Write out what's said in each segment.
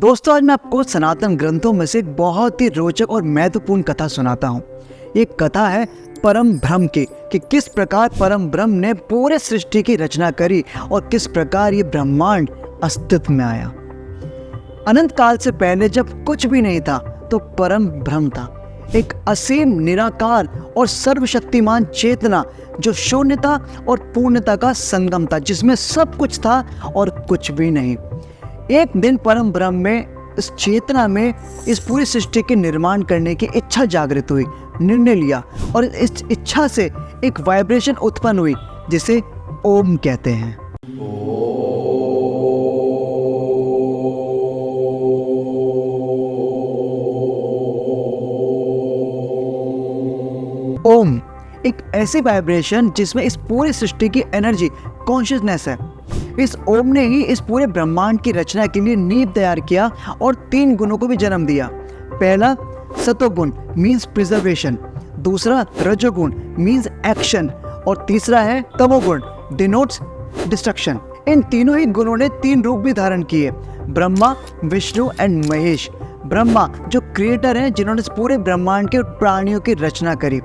दोस्तों, आज मैं आपको सनातन ग्रंथों में से एक बहुत ही रोचक और महत्वपूर्ण कथा सुनाता हूँ। ये कथा है परम ब्रह्म की कि किस प्रकार परम ब्रह्म ने पूरे सृष्टि की रचना करी और किस प्रकार ये ब्रह्मांड अस्तित्व में आया। अनंत काल से पहले जब कुछ भी नहीं था तो परम ब्रह्म था, एक असीम निराकार और सर्वशक्तिमान चेतना जो शून्यता और पूर्णता का संगम था, जिसमें सब कुछ था और कुछ भी नहीं। एक दिन परम ब्रह्म में, इस चेतना में, इस पूरी सृष्टि के निर्माण करने की इच्छा जागृत हुई, निर्णय लिया और इस इच्छा से एक वाइब्रेशन उत्पन्न हुई जिसे ओम कहते हैं। ओम एक ऐसी वाइब्रेशन जिसमें इस पूरी सृष्टि की एनर्जी, कॉन्शियसनेस है। इस ओम ने ही इस पूरे ब्रह्मांड की रचना के लिए नींव तैयार किया और 3 गुणों को भी जन्म दिया। पहला सतोगुण मीन्स प्रिजर्वेशन, दूसरा रजोगुण मीन्स एक्शन और तीसरा है तमोगुण डिनोट्स डिस्ट्रक्शन। इन तीनों ही गुणों ने 3 रूप भी धारण किए, ब्रह्मा, विष्णु एंड महेश। ब्रह्मा जो क्रिएटर हैं, जिन्होंने इस पूरे ब्रह्मांड के प्राणियों की रचना करी।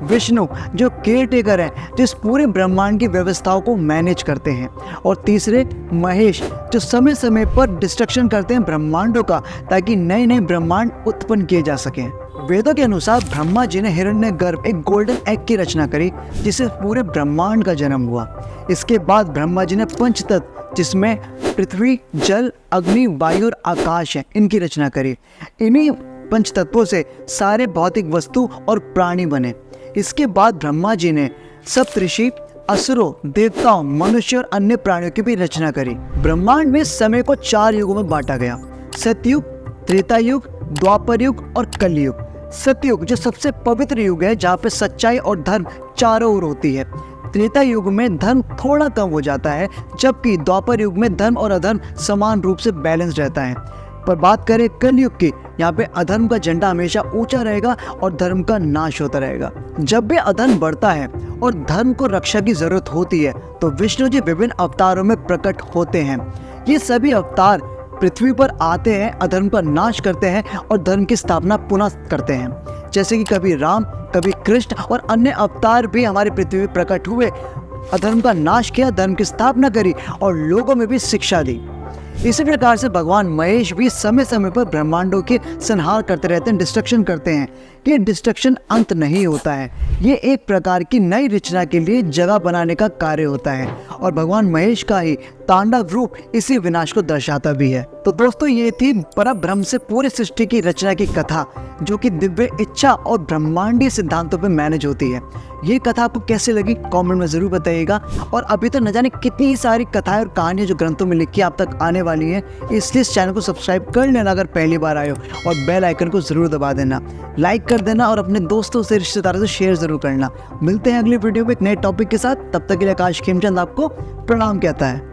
विष्णु जो केयर टेकर हैं, जिस पूरे ब्रह्मांड की व्यवस्थाओं को मैनेज करते हैं। और तीसरे महेश जो समय समय पर डिस्ट्रक्शन करते हैं ब्रह्मांडों का, ताकि नए नए ब्रह्मांड उत्पन्न किए जा सकें। वेदों के अनुसार ब्रह्मा जी ने हिरण्यगर्भ, एक गोल्डन एग की रचना करी जिससे पूरे ब्रह्मांड का जन्म हुआ। इसके बाद ब्रह्मा जी ने पंचतत्व, जिसमें पृथ्वी, जल, अग्नि, वायु और आकाश है, इनकी रचना करी। इन्हीं पंचतत्वों से सारे भौतिक वस्तु और प्राणी बने। इसके बाद ब्रह्मा जी ने सप्तऋषि, असुरों, देवताओं, मनुष्य और अन्य प्राणियों की भी रचना करी। ब्रह्मांड में समय को 4 युगों में बांटा गया, सतयुग, त्रेता युग, द्वापर युग और कलयुग। सतयुग जो सबसे पवित्र युग है, जहाँ पे सच्चाई और धर्म चारों ओर होती है। त्रेता युग में धर्म थोड़ा कम हो जाता है, जबकि द्वापर युग में धर्म और अधर्म समान रूप से बैलेंस रहता है। पर बात करें कलयुग की, यहाँ पे अधर्म का झंडा हमेशा ऊंचा रहेगा और धर्म का नाश होता रहेगा। जब भी अधर्म बढ़ता है और धर्म को रक्षा की जरूरत होती है तो विष्णु जी विभिन्न अवतारों में प्रकट होते हैं। ये सभी अवतार पृथ्वी पर आते हैं, अधर्म का नाश करते हैं और धर्म की स्थापना पुनः करते हैं। जैसे कि कभी राम, कभी कृष्ण और अन्य अवतार भी हमारी पृथ्वी पर प्रकट हुए, अधर्म का नाश किया, धर्म की स्थापना करी और लोगों में भी शिक्षा दी। इसी प्रकार से भगवान महेश भी समय समय पर ब्रह्मांडों के संहार करते रहते हैं, डिस्ट्रक्शन करते हैं। ये डिस्ट्रक्शन अंत नहीं होता है, ये एक प्रकार की नई रचना के लिए जगह बनाने का कार्य होता है और भगवान महेश का ही तांडव रूप इसी विनाश को दर्शाता भी है। तो दोस्तों, ये थी परब्रह्म से पूरी सृष्टि की रचना की कथा, जो कि दिव्य इच्छा और ब्रह्मांडीय सिद्धांतों पर मैनेज होती है। ये कथा आपको कैसे लगी कमेंट में ज़रूर बताइएगा। और अभी तो न जाने कितनी सारी कथाएं और कहानियां जो ग्रंथों में लिखी आप तक आने वाली हैं, इसलिए इस चैनल को सब्सक्राइब कर लेना अगर पहली बार आए हो, और बेल आइकन को ज़रूर दबा देना, लाइक कर देना और अपने दोस्तों से, रिश्तेदारों से शेयर ज़रूर करना। मिलते हैं अगली वीडियो में एक नए टॉपिक के साथ। तब तक के लिए आकाश खेमचंद आपको प्रणाम कहता है।